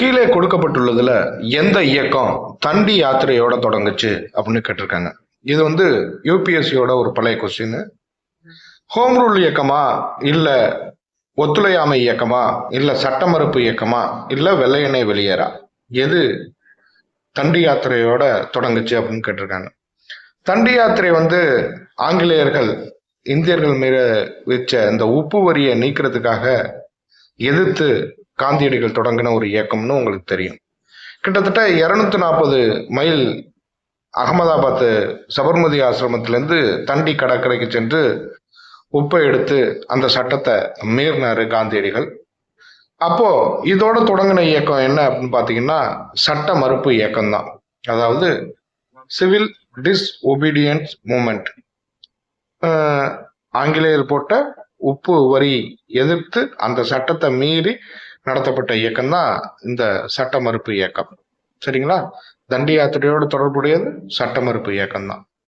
கீழே கொடுக்கப்பட்டுள்ளதுல எந்த இயக்கம் தண்டி யாத்திரையோட தொடங்குச்சு அப்படின்னு கேட்டிருக்காங்க. இது வந்து யூபிஎஸ்சியோட ஒரு பழைய கொஸ்டின். ஹோம் ரூல் இயக்கமா, இல்ல ஒத்துழையாமை இயக்கமா, இல்ல சட்ட மறுப்பு இயக்கமா, இல்ல வெள்ளையனே வெளியேறா, எது தண்டி யாத்திரையோட தொடங்குச்சு அப்படின்னு கேட்டிருக்காங்க. தண்டி யாத்திரை வந்து ஆங்கிலேயர்கள் இந்தியர்கள் மீது வச்ச இந்த உப்பு வரியை நீக்கிறதுக்காக எதிர்த்து காந்தியடிகள் தொடங்கின ஒரு இயக்கம்னு உங்களுக்கு தெரியும். கிட்டத்தட்ட 240 மைல் அகமதாபாத் சபர்மதி ஆசிரமத்திலிருந்து தண்டி கடற்கரைக்கு சென்று உப்பை எடுத்து அந்த சட்டத்தை மீறினாரு காந்தியடிகள். அப்போ இதோட தொடங்கின இயக்கம் என்ன அப்படின்னு பாத்தீங்கன்னா சட்ட மறுப்பு இயக்கம் தான். அதாவது சிவில் டிஸ்ஒபீடியன்ஸ் மூமெண்ட். ஆங்கிலேயர் போட்ட உப்பு வரி எதிர்த்து அந்த சட்டத்தை மீறி நடத்தப்பட்ட இயக்கம் தான் இந்த சட்ட மறுப்பு இயக்கம். சரிங்களா? தண்டி யாத்திரையோடு தொடர்புடையது சட்ட மறுப்பு இயக்கம் தான்.